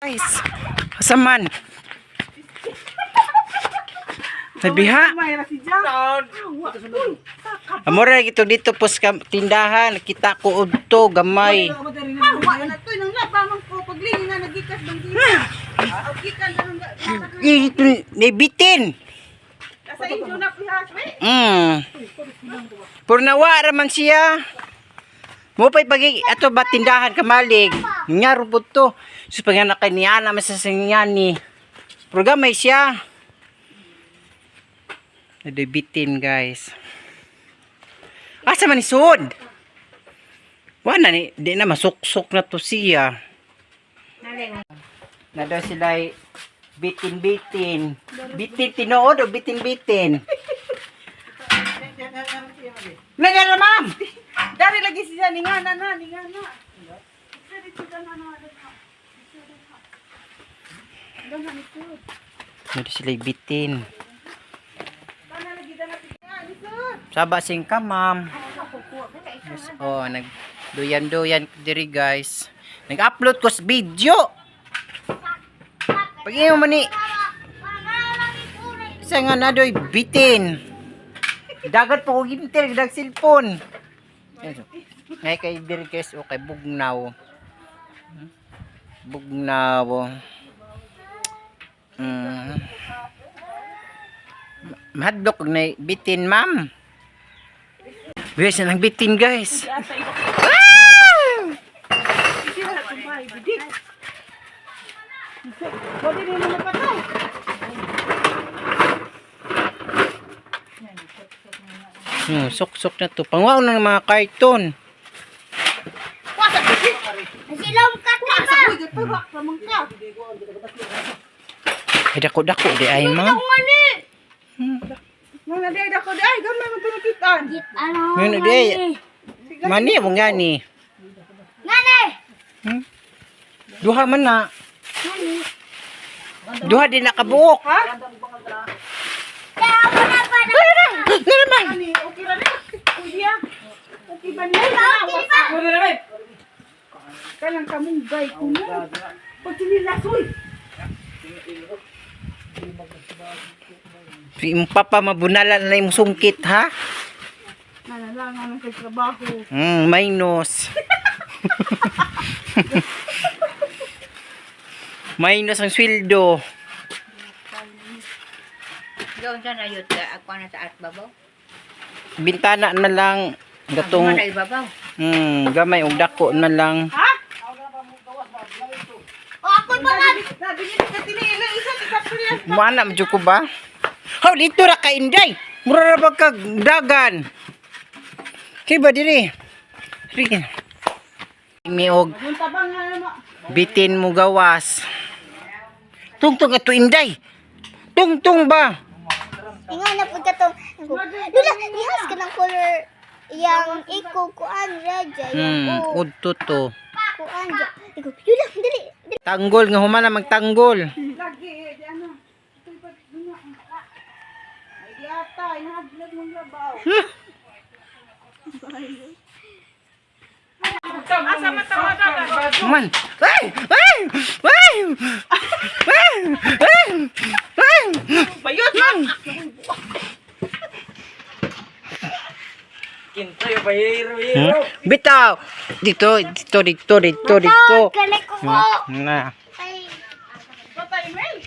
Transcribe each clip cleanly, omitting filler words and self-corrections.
Guys, asaman. Nabiha. Amore gitu dito pos tindahan kita ko udto gamay. Ni bitin. Purnawa raman siya. Mo pay pagi ato ba tindahan kamalig. Nya rubot to. Sus panganak niya na masasingyan ni. Programay siya. Ada bitin guys. Asa man isod? Wala ni di na masuksok na to siya. Nada sila bitin-bitin. Bitin tinuod o bitin-bitin. Nagara ma'am. Dari lagi siya ningana na. Nada sila bitin. Saba singka ma'am. Yes, oh, nagduyan-duyan diri guys. Nag-upload ko sa video. Pag-iyo man ni. Isa nga na doy bitin. Dagat po ko gintir dag cellphone. Ngay kay diri guys o kay bugnaw. Bugnaw. Mahadlok na bitin ma'am. Guys, nang bitin guys. Sok-sok na to. Pangwaw ng mga karton. Ay, dako-dako di ay ma'am. Mga day dako day, gamay man tunukitan. Ano di? Mani mo nga ni. Ngani. Duha man na. Duha din nakabuok. Ha? Ngani, okay ra na. Kuya. Okay ba niya? Okay ra na. Kanang kamunggay ko mo. Pagtinilasoy. Yung papa mabunalan na yung sungkit ha? Nalalangan sa trabaho. Minus. Minus ang sweldo. Doon sa nayot ka, ako na sa babaw. Bintana na lang. Gatong, Ako na ibabaw. gamay og dako na lang. Ha? O ako ba na? Nabigyan ka tinila isa ni Kapria. Mana mo ko ba? Haw dito ra ka inday. Mura ra ba kag dagan? Kiba diri. Sige. Miog Punta ba nga mo? bitin mo gawas. Tungtung ato inday. Tungtung ba? Ingon na pud katong Lula, ihas ka ng color yang iko kuan raja yang Udto to. kuan ja. Iko, Lula, dali. Tanggol nga humana magtanggol. Lagi di ano. Ito pa dunya. Ay di ata inahadlog mong labaw. Asa matawa dagan. Man. Ay! Ay! Ay! Ay! Ay! Ay! Bayot man. Bitaw. Dito. Kanay ko ko. Na. Ay, Patay Mel.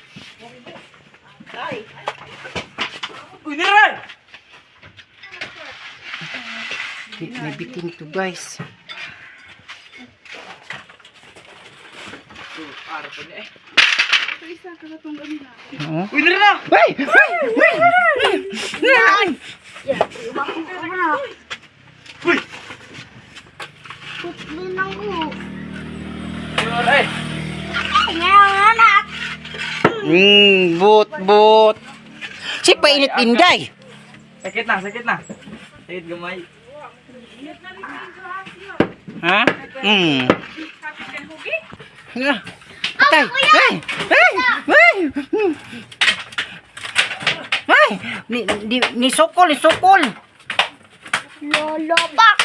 Ay. Uy, niray. May bitin to guys. Ito isa ka na tong ganina. Oo. Uy, niray. Ay! Ay! Ay! putli nang ko. Niray. Ngayon anak. Bot. Si painit inday. Sakit na. Sakit gamay. Ha? Na. Patay. Ay! Ay! Ay! Ay! Ni sokol. Lolo, pak.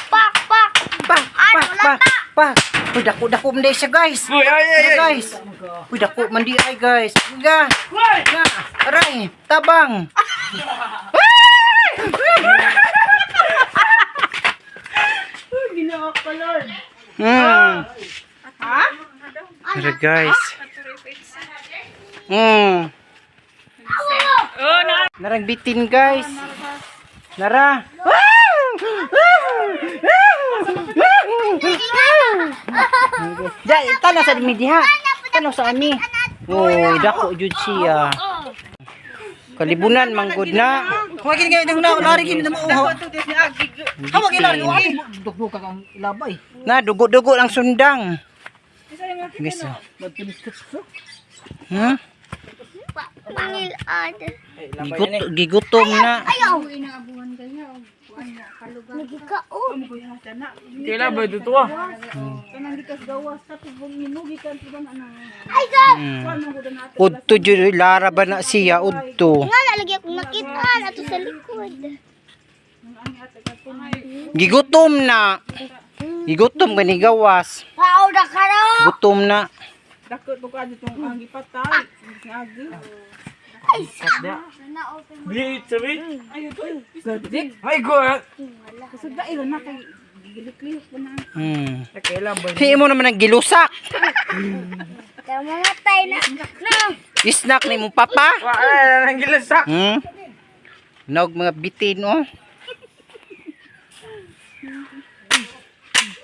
Pak. Uy, dako man siya, guys. Uy, ay. Guys. Uy, dako man di ay, guys. Ga. Ga. Aray, tabang. Ginawa ko, Lord. Ha? Tara, guys. Narang bitin, guys. Nara. Diyan, tanaw sa dimi diha. Tanaw sa ami. Uy, dako jud siya. Kalibunan manggod na. Huwagin kayo ng narigin na mauhaw. Hawag ilan yung akin. Dugdug ka kang ilabay. Na dugo-dugo ang sundang. Guys. Hmm? Pangilad. Gigutom na. Ayaw. Inaabuhan kayo. Nagikaon. Kailan ba ito ah? Kanang likas gawas tapos minugi ka sa na. Ay, God. Udto jud lara ba na siya udto. Nga nalagi akong nakitaan ato sa likod. Gigutom na. Gigutom gani gawas. Pao na karo. Gutom na. Dakot ko ka dito ang gipatay. Agi. Bi, sabi. Ayo to. Sadik. Ay go. Kasada ilan na kay gilik-lik pa na. Kailan ba? Hi mo naman ang gilusak. Mamatay na. No. Isnak ni mo papa. Wala nang gilasak. Nog mga bitin oh.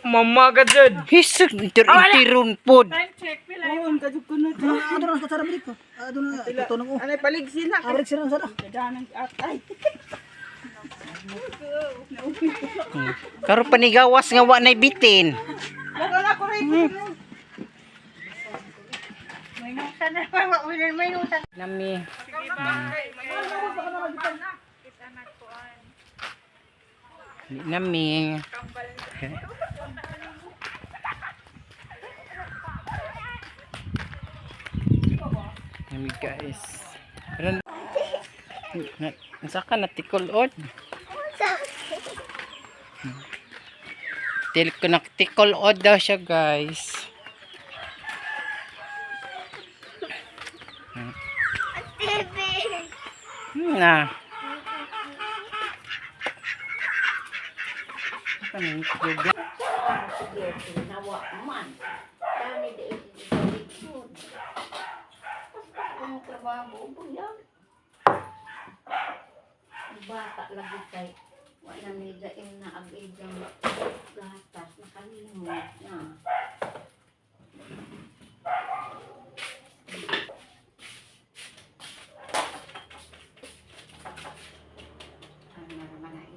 Mama ka dyan. Hisag itiron pod. Oo, kadug ko na. Ano na sa balik ko? Ano na ito nang Anay paligsin na. Arik sila sa. Dadanang atay. Karon panigawas nga wa nay bitin. Wala ko rin. May nusa na. May nusa. Nami. Nami. Nami guys. Karon saka na tikulod. Tikulod daw siya guys. TV. Na. Ano yung itlog? Bata lagi kay wala nila na abidang gatas nakalimot na. Ano naman ay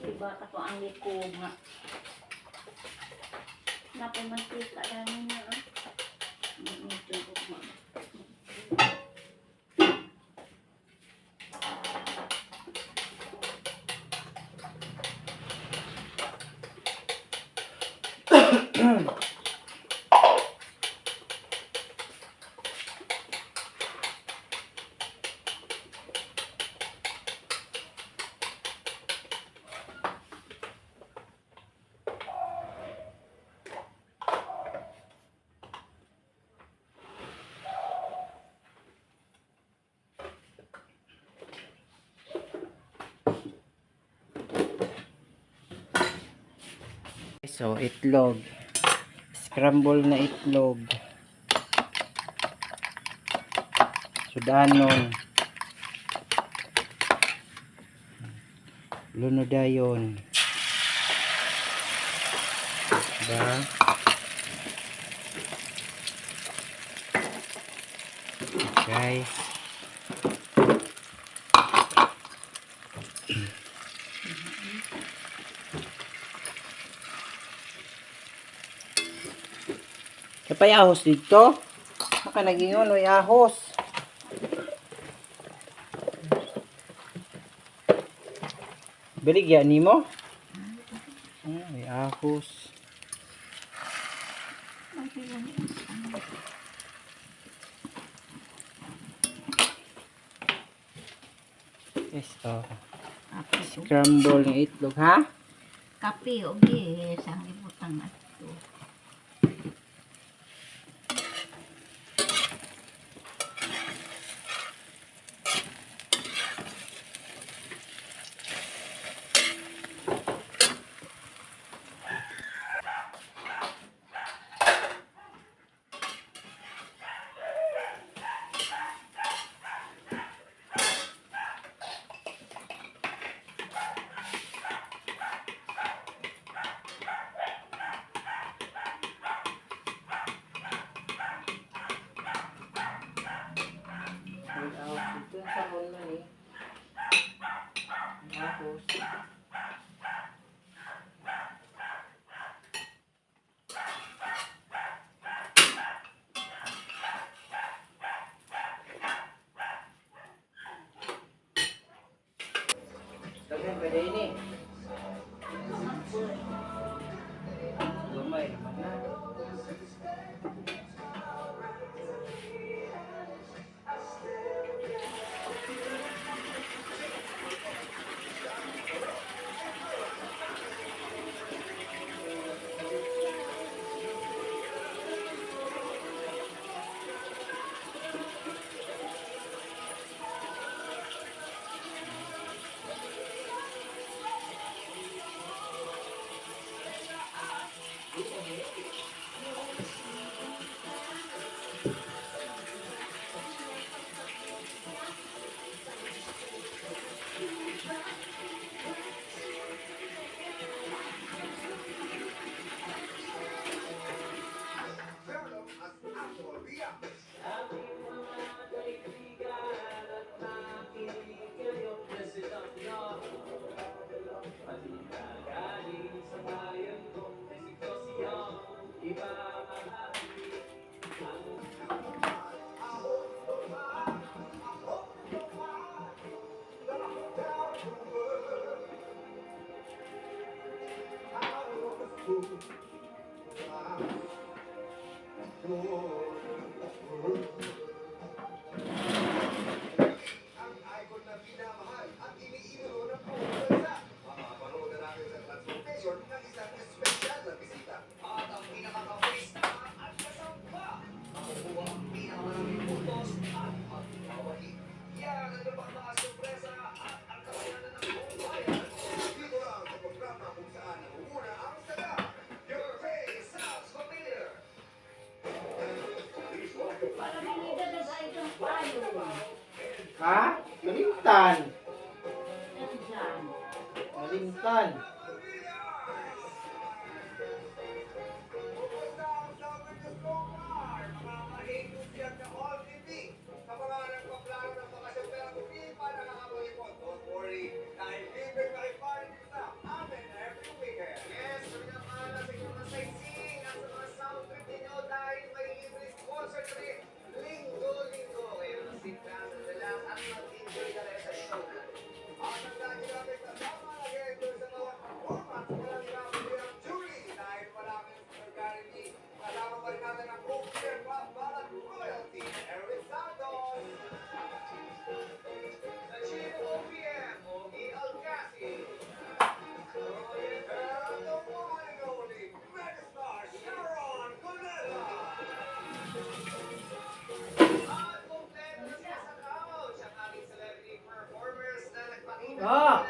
diba kato ang likod nga napamantika namin na medyo ugma. So, itlog. Scramble na itlog. Sudanon. Lunodayon. Diba? Guys. Kapay ahos dito. Baka nagingon o ahos. Baligya ni mo? May ahos. Yes, oh. Scramble ng itlog, ha? Kape o gis ang ibutang ato. May ahos dito. Sabon man eh. May ahos. Daghan pa din eh. Lumay naman na. Ha? Malintan. Malintan. Ah!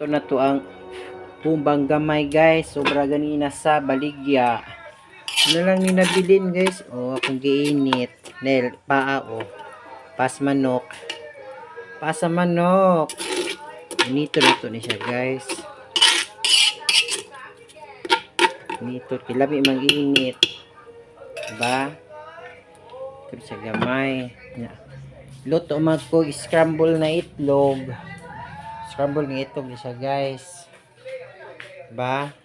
Ito na to ang pumbang gamay guys. Sobra ganina sa baligya. Ano lang ni nabilin guys. O akong giinit. Nel, paa o. Pas manok. Pasa manok. Nito na to ni siya guys. Nito. Kilabi mang init. Diba? Ito siya gamay. Luto magko scramble na itlog. Scramble ng itlog ni siya guys. Diba?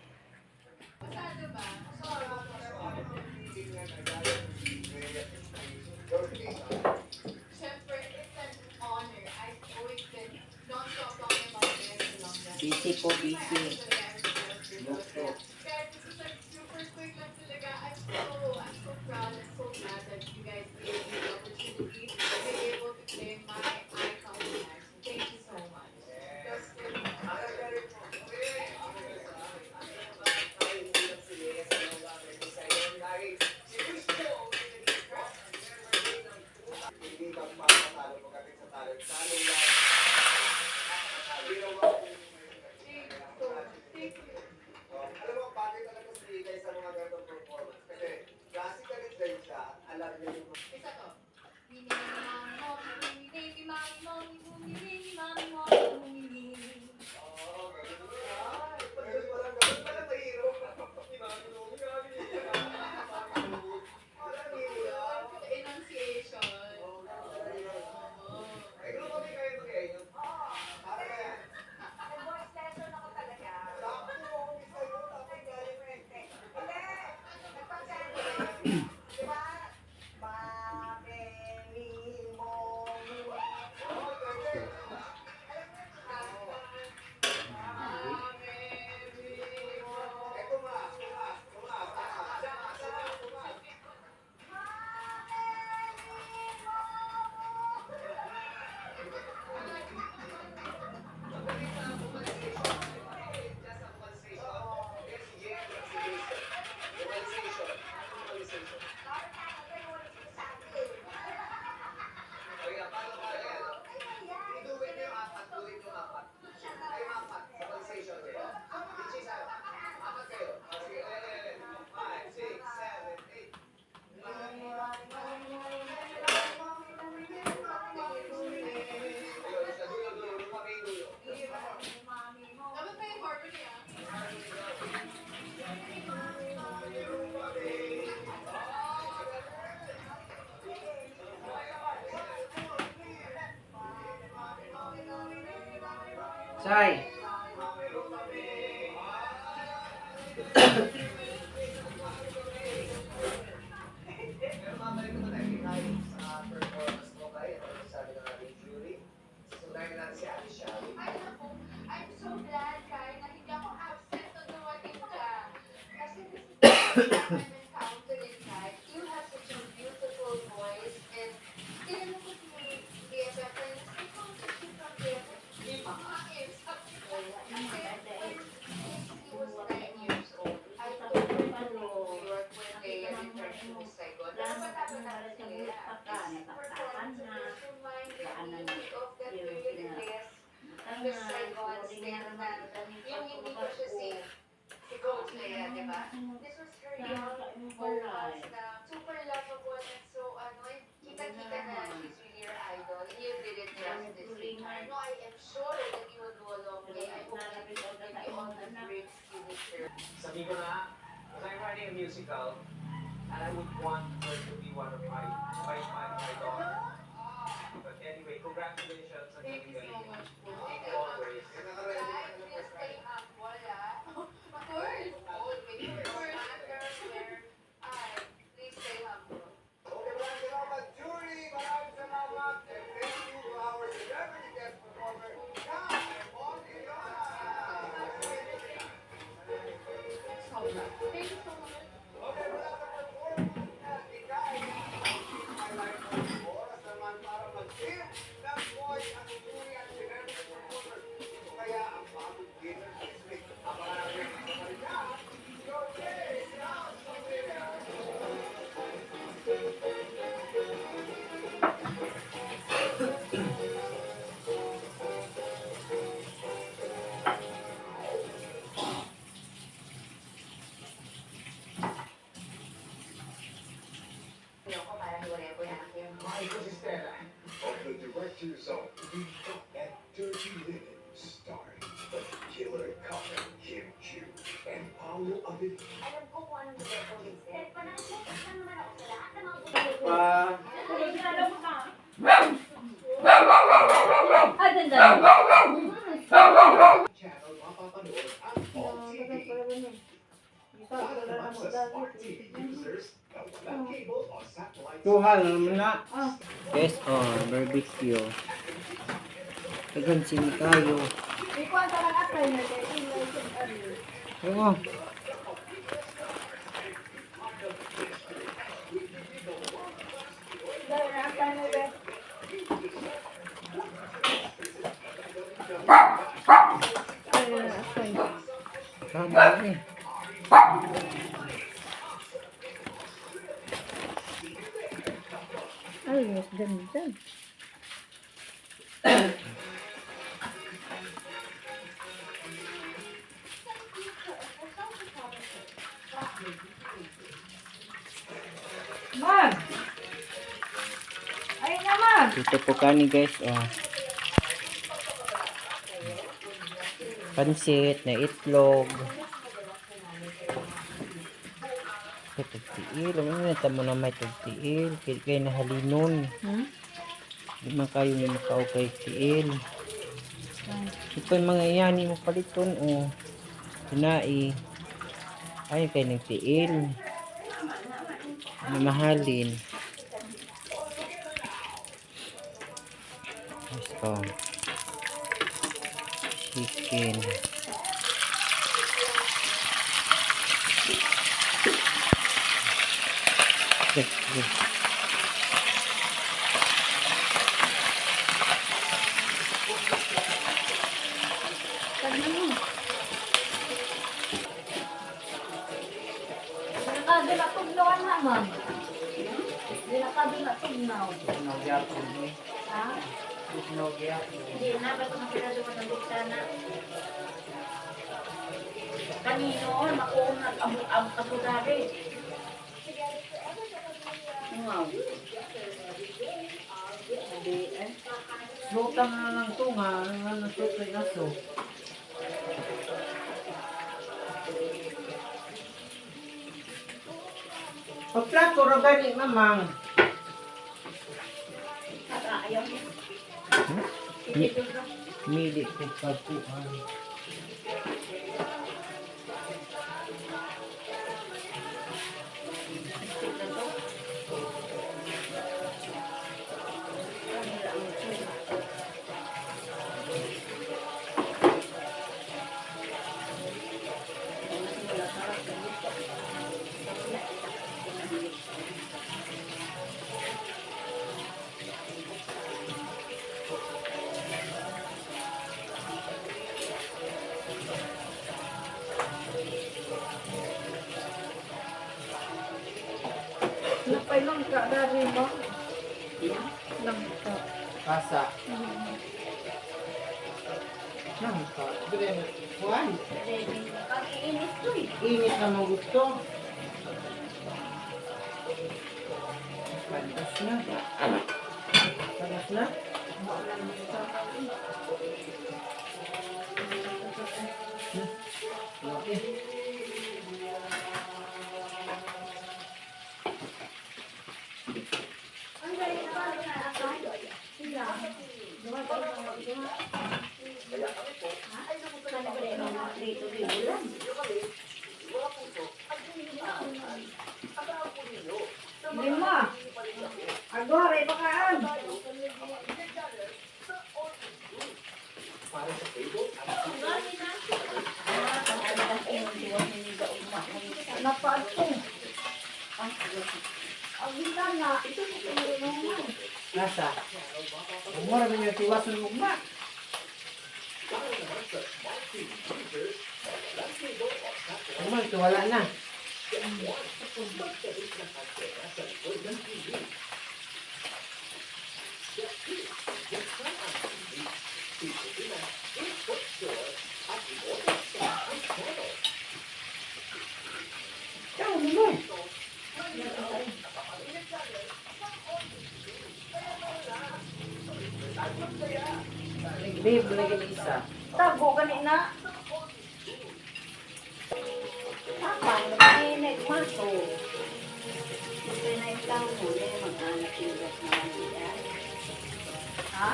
Busy po, busy. Luto. Say. I'm so glad, Kai, na hindi ako absent nung dumating ka. Kasi this is the first time I'm encountering Kai. You have such a beautiful voice and tinanong ko si BFF and I found that you from BFF. Kasi when he was 9 years old, I took her to New York when they returned to Saigon. Pero matapos na sila. This performance was reminding me of that period in the Saigon state na yung hindi ko siya si Coach Lea, di ba? This was her young vocals na super lovable and so kita-kita na she's really your idol. And you did it justice with her. No, I am sure that you will go a long way. I hope that you will give you all the dreams you deserve. Sabi ko na, because I'm writing a musical, and I would want her to be one of my daughters. But anyway, congratulations on Thank you so much po. always. Please stay humble, ah. Of course. Always. Of course. Please stay humble. Okay, maraming salamat, jury. Maraming salamat. And thank you to our celebrity guest performer, Cam and Bonnie Leona. Thank you so much. Okay, wala sa performance na ikay. My life was oras naman para mag-tip ng boy ang jury at celebrity performer. Kaya ang bagong winner this week. Ang maraming kamarita, your day, Sound Familiar. Pa. Ay, ganda. channel mapapanood ang All TV. Basta sa Smart TV users na walang cable o satellite. Tuhal naman na. Guys, barbecue. Kagansin tayo. Oo. Tama eh. Ay, mas ganda. Man! Ay naman! Dito po kani guys, pansit na itlog. Tugtiil, ano na tamo na may tugtiil, kaya na halinon. Di man kayo may makaw kay tiil. Ito yung mga iyani mo paliton, tinai. Ay, kay nagtiil. Mahalin. Gusto. Chicken. Dinakadunatugnawan na, ma'am. Dinakadunatugnaw. Ha? Hindi na, ba't mga pinagawa ng bukana? Kanino, makuha ang kapudari. Wow. Slotang na lang ito nga. Ano ito kay aso? Pagplato ra gani mamang. Ayaw. Mili ko pagpuan. Napailang ka dari mo? Langka. Kasa. Nangka. Dire na. Kuan. Kakiinit to eh. Init na mo gusto. Panas na. Panas na. Okay. Lima. Agora, ibakaan. Napaan ko. Ang gila na, ito mo. Nasa. Umura na yung tiwasan mo ma. Umar, ito wala na. Ciao, mo. Babe, lagi isa. Tago ganit na. Mato. Kasi na yung tao mo, yung mag-anak yung gas na nandiyan. Ha?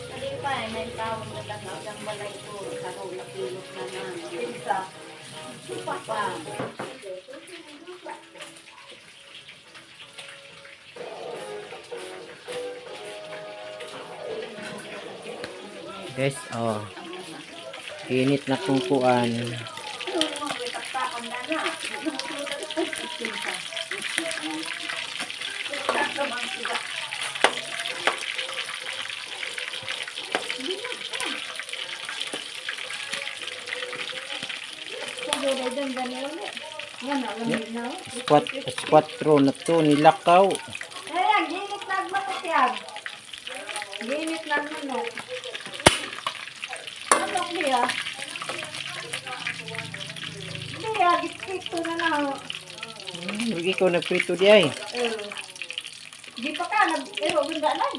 Kasi pa, may tao mo lang ang balay ko. Karo, napilot na namin. Pinsa. Supa pa. Guys, oh. Init na tungkuan. Squatro na to, nilakaw. Kaya, ginit na manok yan. Ginit na manok. Manok niya. Niya, gitpito na lang. Hindi ko nagprito di ay. Di pa ka, pero ganda lang.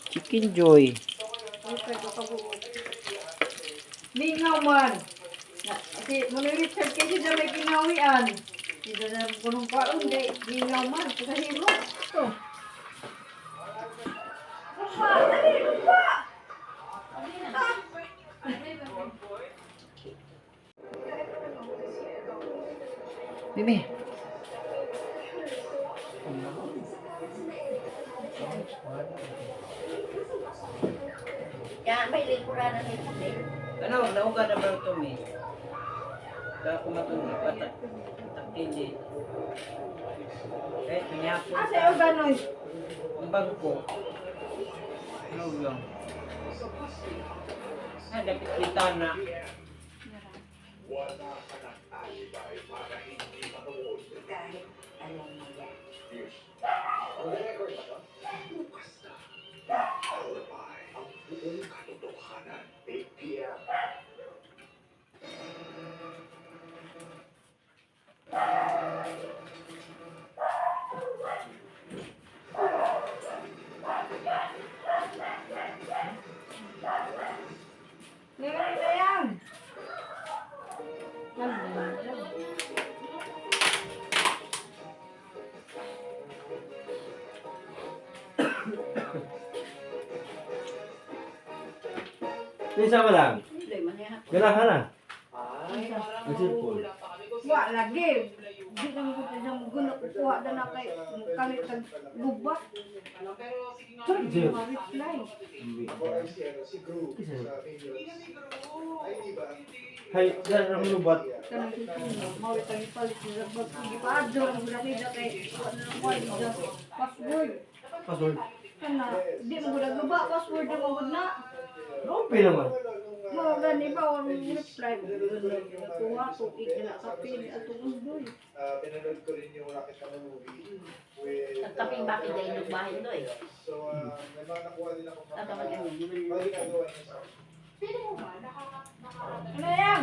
Chicken Joy. Di naman. Kasi muna Richard kasi na may ginawian. Hindi na punong paon, di naman. Kasi mo. Ito. Lupa, dali, lupa! Bibi. Kaya may lingkuran na nito. Ano, nauga na ba ito, mi? Kaya kumatong patak takili. Eh, pinyapo. Ah, sa'yo gano'n. Ang bago ko. Ano yung? Ah, dapat kita na. Wala ka ng alibay para hindi manood. Kahit alam mo yan. Ang record ba ito? Bukas na. Alibay. Ang buong katotohanan. 8 p.m. Ngayon na yan. Isa mo lang. Ganahan na. Ang cellphone. Wa lagi. Di na mo kita sa mugunok. Kuha na na kay kalit ng gubat. Charger. Ma-reply. si Gru sa video. Ay, di ba? Hay, dyan ang lubat. Kanang susunod. Mawit ang ipalit sa bag. Sige pa. Adjo. Ang gulakida kay. Kuha na ng white. Password. Password. Kana. Di mo gula guba. Password na mo na. Okay naman. Mga gani ba. Ang reply. Kuha ko. Ikina sa pili. At umundoy. Pinanood ko rin yung Rocket na movie. With, Taping bakit dahil nagbahay to eh. So, may mga nakuha din ako. Tatawag yan eh. Mga ginagawa niya sa Ano yan?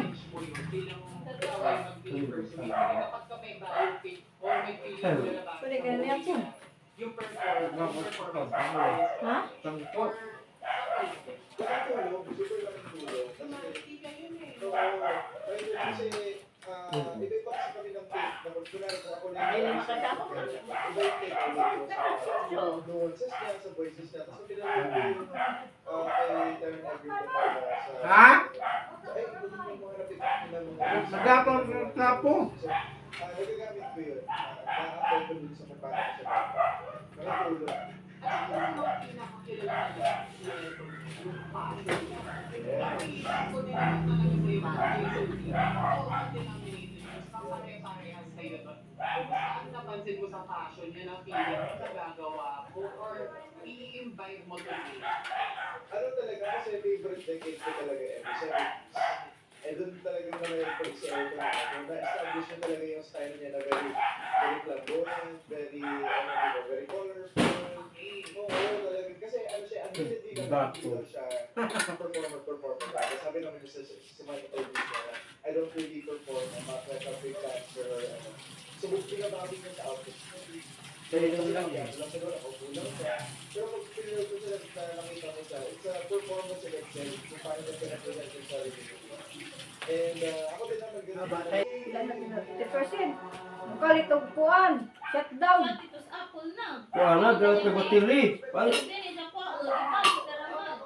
Pwede ka na yan po. Ha? Tangkot. tulong, super laking tulong. Kasi, iba-iba kasi kami ng take. Kunwari kung ako na Ay, makasama ko. iba yung take ko sa nuances niya, sa voices niya. Tapos pinanood ko yung kay Darren Everett sa... Ha? Ay, yung mga napipit nila mga... Magapang trapo. So, nagagamit ko yun. Na-apply ko dun sa magpapit ko siya. Nakatulong. Napansin mo sa fashion yan ang feeling mo sa gagawa ko or i-invite mo to me? Ano talaga, kasi favorite decade ko talaga every 7 weeks. Eh, doon talaga na-record si Elton. Na-establish niya talaga yung style niya na very flamboyant, very, very colorful. Oo, talaga. Kasi ano siya, admittedly lang siya performer. Sabi naman niya sa mga interviews niya, I don't really perform, I'm not like a big dancer or ano. So, pinabagin niya sa outfit. Talagang lang Yeah, lang siguro ako, kulang siya. Pero pag pinag ko sila na nakita mo siya, it's a performance in itself kung paano niya pinapresent yung sarili niya. And ako din naman Ilan na sila? 50%. Mukalit og kuan. Shutdown. Kuha na, gawin ka batili.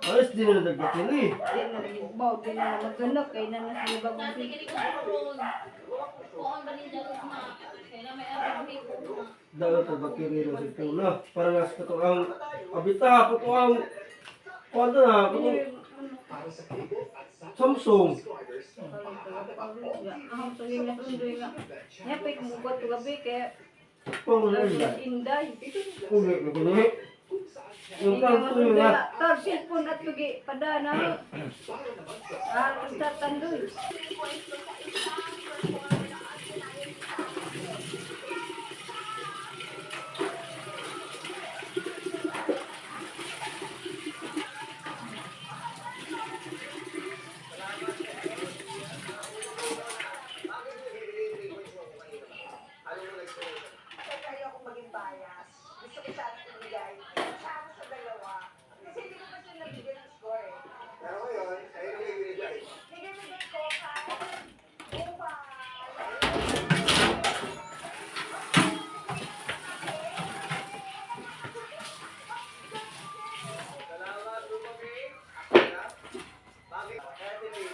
Alas din na nagbatili. Di na nagbaw, di na maganap. Kaya na sila bagong Dahil ka batili ng sipula. Para nasa kato ang abita, kato ang kuha na, kato Samsung. Ahang tuloy na sundoy nga. Nyapit mo ba ito gabi kaya Pang na rin. inday. Uli na gani. Yung kanto yun nga. Tar, cellphone at tugi padana. Basta tandoy. Pero ngayon, sa'yo na may binigay. Salamat, Lumaki. Bakit? Kaya tinigil.